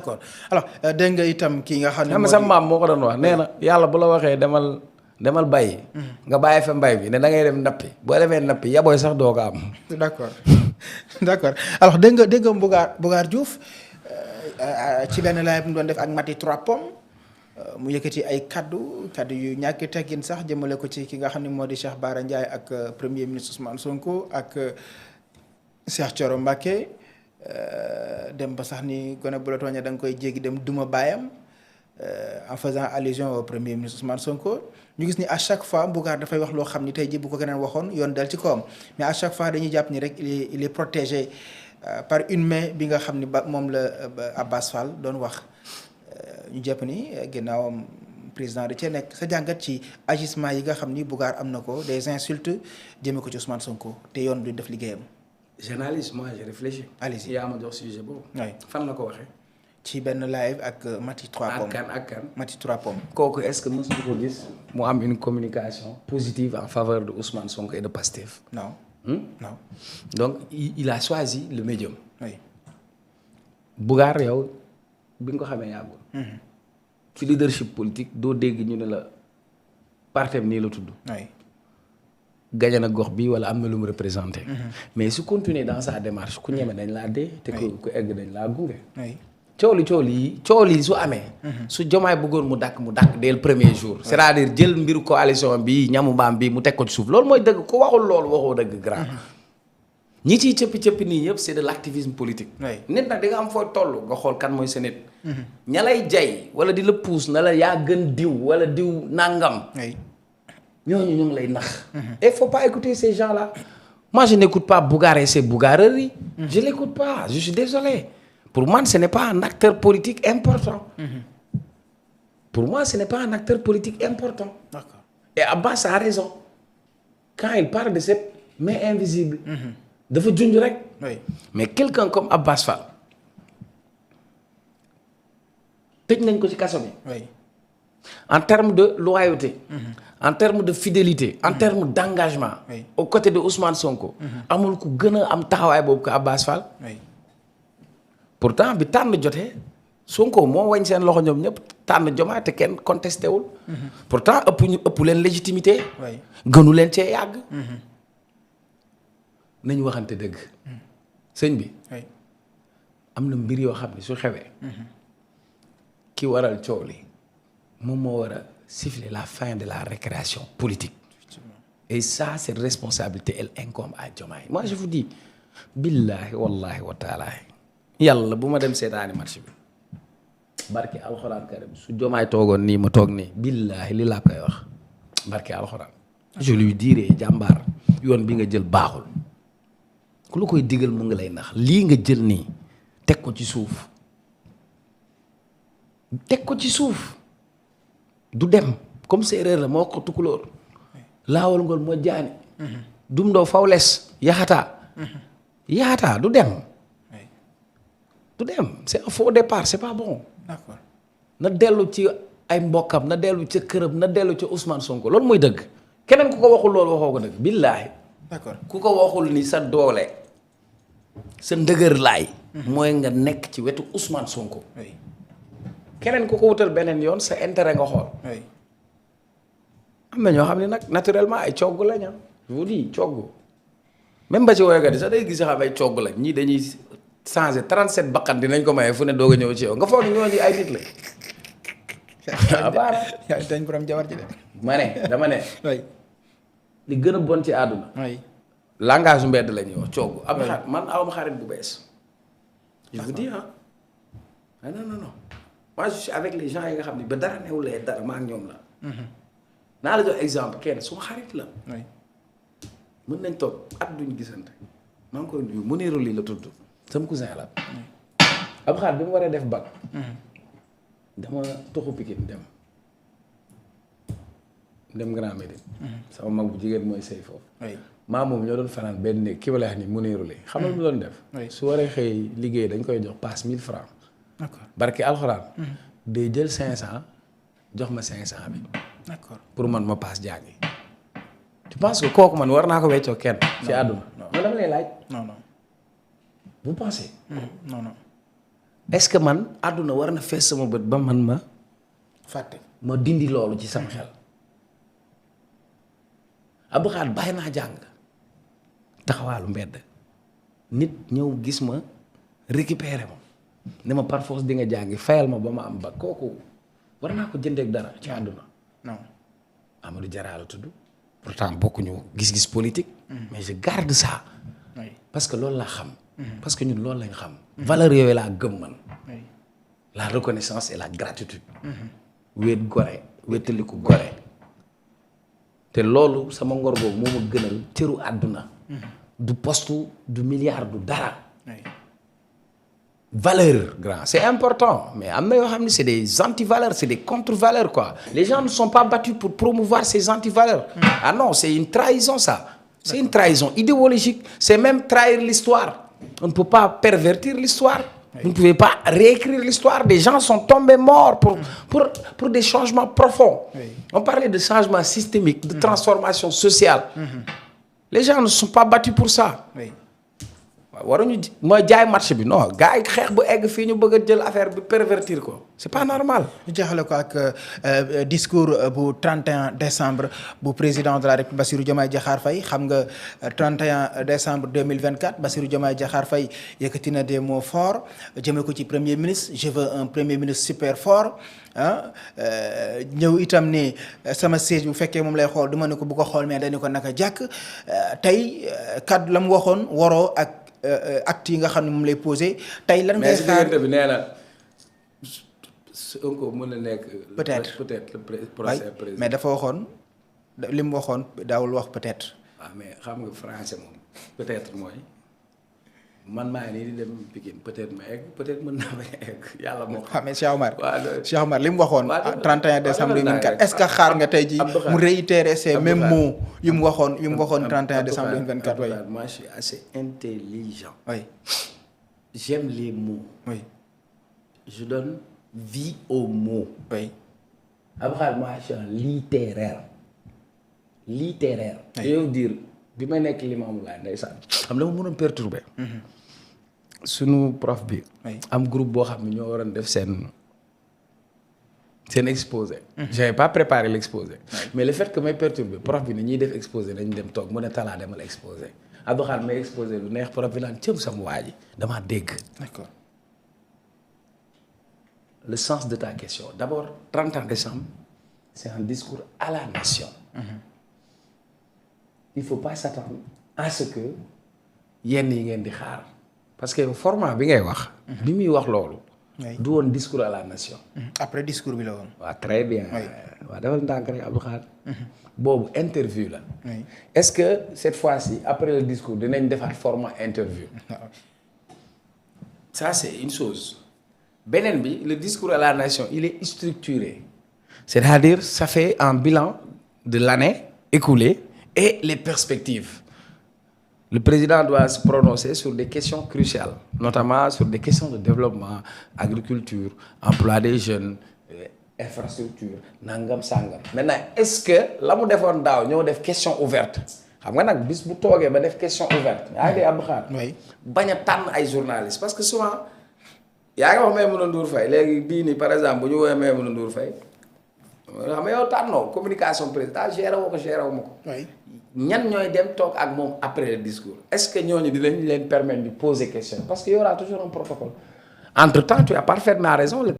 d'accord alors dégg nga itam kii nga xam ne xam nga sama maam moo ko doon wax nee na yàlla bu la waxee demal bàyyi. nga bàyyi fa mbay bi ne da ngay dem nappi boo demee nappi yabooy sax doo ko am. d'accord d'accord alors dégg nga Bougar Diouf ci benn live mu doon def ak Mati Trois Pommes mu yëkkati ay kaddu yu ñàkk teggin sax jëmale ko ci ki nga xam ne moo di Cheikh Bara Ndiaye ak premier ministre Ousmane Sonko ak Cheikh Thioro Mbacké dem ba sax ni gone bu la tooñee da nga koy jéggi dem duma baayam en faisant allusion au premier ministre Ousmane Sonko ñu gis ni à chaque fois Bougar dafay wax loo xam ni tey jii bu ko keneen waxoon yoon dal ci kawam mais à chaque fois dañuy jàpp ni rek il est protégé par une main bi nga xam ni ba moom la Abass Fall doon wax ñu jàpp ni ginnaawam président da cee nekk sa jàngat ci agissement yi nga xam ni Bougar am na ko des insultes jëme ko ci Ousmane Sonko te yoon du def liggéeyam. j'analyse moi j'ai réfléchi. allez-y yaa ma jox sujet boobu. oui fan la ko waxee. ci benn live ak Mati Trois Pommes ak kan Mati Trois Pommes. kooku est-ce que mos nga ko gis mu am une communication positive en faveur de Ousmane Sonko et de Pastef. non. non. donc il a choisi le médium. oui. Bougar yow bi nga ko xamee yàggul. ci leadership politique doo dégg ñu ne la partem nii la tudd. oui. gañe na gox bi wala am na lu mu représenté. mais su continuer dans sa démarche ku ñeme dañ laa dee. te ku egg dañ laa gunge. oui. coow li su amee. su jomaay bëggoon mu dakk dès le premier jour. c'est-à-dire jël mbiru coalition bi ñamu mbaam bi mu teg ko ci suuf loolu mooy dëgg ku waxul loolu waxoo dëgg grand. ñi ciy cëppi nii yëpp c'est de l'activisme politique. nit nag di nga am foo toll nga xool kan mooy sa nit. ña lay jay wala di la puus na la yaa gën diw wala diw nangam. ñooñu ñu ngi lay nax. et faut pas écouter ces gens-là. moi je n'écoute pas Bougar et ses bougareries. je l'écoute pas je suis désolé. pour moi ce n'est pas un acteur politique important. pour moi ce n'est pas un acteur politique important. d'accord. et Abass a raison quand il parle de cette main invisible. dafa junj rek. oui. mais quelqu'un comme Abass Fall tëj nañ ko ci kaso bi. oui. en termes de loyauté. en termes de fidélité. en termes d'engagement. oui. aux côtés de Ousmane Sonko. amul ku gën a am taxawaay boobu ko Abass Fall. oui. pourtant bi tànn jotee Sonko moo wañ seen loxo ñoom ñëpp tànn Diomaye te kenn contesté wul. pourtant ëpp leen légitimité. oui. gënu leen cee yàgg. nañu waxante dëgg. sëñ bi. oui. am na mbir yoo xam ne su xewee. ki waral coow li moom moo war a siffler la fin de la récréation politique. et ça cette responsabilité elle incombe à Diomaye moi je vous dis billahi wallahi wa taala yàlla bu ma dem seetaani match bi barke alxuraan karim su Diomaye toogoon nii ma toog nii billahi li laa koy wax barke alxuraan je lui dirai jàmbaar yoon bi nga jël baaxul ku la koy digal mu ngi lay nax lii nga jël nii teg ko ci suuf du dem comme séeréer la moo ko tukulóor laawal ngol moo jaani dum doo faw les yaxataa du dem c'est un faux départ c'est pas bon. d'accord. na dellu ci ay mbokkam na dellu ca këram na dellu ca Ousmane Sonko loolu mooy dëgg keneen ku ko waxul loolu waxoo ko dëgg billaahi d'accord. ku ko waxul ni sa doole sa ndëgër laay mooy nga nekk ci wetu Ousmane Sonko. oui. keneen ku ko wutal beneen yoon sa intérêt nga xool. oui. am na ñoo xam ne nag naturellement ay cogg lañ ah je vous dis cogg même ba ci woykat yi sax day gis xam ay cogg lañ ñii dañuy changer 37 bakkan dinañ ko maye fu ne doog a ñëw ci yow nga foog ni ñooñu ay nit la. yaa dañ borom jabar ji de. ma ne dama ne. oui. li gën a bon ci àdduna. oui. langage mbedd la ñuy wax cogg. am xarit man awma xarit bu bees. je vous dis ah non. moi je suis avec les gens yi nga xam ne ba dara newulee dara maa ak ñoom la. naa la jox exemple kenn suma xarit la. oui. mën nañ toog at duñ gisante maa ngi koy nuyu Muniru lii la tudd sama cousin la. ab xaar bi mu waree def bac. dama toxu Pikine dem Grand Médine. sama mag bu jigéen mooy sëy foofu. oui. maa moom ñoo doon fanaan benn néeg ki ma lay wax ni Muniru lii xam nga lu mu doon def. su waree xëy liggéey dañ koy jox passe 1000 francs. d'accord. barke alxuraan. day jël 500 jox ma 500 bi. d'accord. pour man ma paas jàngi. tu penses que kooku man war naa ko weccoo kenn. ci àdduna. non dama lay laaj. non. vous pensez. non. est-ce que man àdduna war na fees sama bët ba man ma dindi loolu ci sama xel. Abdou Khadre bàyyi naa jàng taxawaalu mbedd nit ñëw gis ma récupérer ma ne ma par force di nga jàngi fayal ma ba ma am ba kooku war naa ko jëndeek dara ci àdduna. non Amadou Diarra la tudd. pourtant bokkuñu gis-gis politique. mais je garde ça. oui parce que loolu laa xam. parce que ñun loolu lañ xam. valeur yooyu laa gëm man. la reconnaissance et la gratitude. wéet gore wéetaliku gore. te loolu sama ngor boobu moo ma gënal cëru àdduna. du poste du milliard du dara. valeur grand c'est important mais am na yoo xam ne c'est des anti-valeurs c'est des contre-valeurs quoi les gens ne sont pas battus pour promouvoir ces anti-valeurs. Ah non c'est une trahison ça. C'est une trahison idéologique c'est même trahir l'histoire. On ne peut pas pervertir l'histoire. Vous ne pouvez pas réécrire l'histoire. Des gens sont tombés morts pour des changements profonds. On parlait de changement systémique, de transformation sociale. Les gens ne sont pas battus pour ça. waruñu mooy jaay marché bi non gars yi xeex bu egg fii ñu bëgg a jël affaire bi pervertir ko c'est pas normal. ñu jeexale ko ak discours bu 31 décembre bu président de la République Bassirou Diomaye Diakhar Faye xam nga 31 décembre 2024 Bassirou Diomaye Diakhar Faye yëkkati na des mots forts jëmee ko ci premier ministre je veux un premier ministre super fort ah ñëw itam ni sama siège bu fekkee moom lay xool du ma ne ko bu ko xool mais dañu ko naka jàkk tey kaddu la mu waxoon waroo ak. acte yi nga xam ne moom lay posé tey lan ngay xaar mais si bi nee na Sonko mën na nekk. peut-être le prochain président mais dafa waxoon li mu waxoon daawul wax peut-être. waaw mais xam nga français moom peut-être mooy man maa ngi nii di dem Pikine peut-être ma egg peut-être mën naa bañ a egg yàlla moo xam. mais Cheikh Omar. waaw Cheikh Omar li mu waxoon. 31 décembre 2024 est-ce que xaar nga tey jii mu réitérer ces mêmes mots yu mu waxoon 31 décembre 2024. oui moi je suis assez intelligent. oui. j'aime les mots. oui. je donne vie aux mots. oui. Abdou moi je suis un littéraire. littéraire. oui. je veux dire bi may nekk Limamou Laye ndeysaan. xam nga ma mënoon perturber. sunu prof bi. am groupe boo xam ne ñoo waroon def seen exposé. j'avais pas préparé l'exposé. mais le fait que may perturber prof bi ni ñuy def exposé dañu dem toog mu ne talaa demal exposé Abdou Khadre may exposé lu neex prof bi naan cëm sama waa ji damaa dégg. d'accord. le sens de ta question d'abord 31 décembre c'est un discours à la nation. il faut pas s'attendre à ce que yenn yi ngeen di xaar parce que format bi ngay wax. bi muy wax loolu. du woon discours à la nation. après discours bi la woon. waaw très bien. waaw defal ndànk rek Abdou Khadre. boobu interview la. est-ce que cette fois-ci après le discours dinañ defaat format interview. ça c'est une chose. beneen bi le discours à la nation il est structuré. c'est-à-dire ça fait un bilan de l'année écoulée et les perspectives. Le président doit se prononcer sur des questions cruciales, notamment sur des questions de développement, agriculture, emploi des jeunes, infrastructure, nangam sangam. Maintenant, est-ce que la mu defoon daaw ñoo def question ouverte xam nga nag bis bu toogee ba def question ouverte yaa ngi dee Abdou Khadre. bañ a tànn ay journalistes parce que souvent yaa ngi wax Maïmouna Ndour Faye léegi bii nii par exemple bu ñu woowee Maïmouna Ndour Faye xam nga yow tànnoo communication président géré woo ko géré wu ma ko. ñan ñooy dem toog ak moom après le discours est-ce que ñooñu dinañ leen permettre de poser question parce que y aura toujours un protocole entre-temps tu as parfaitement raison.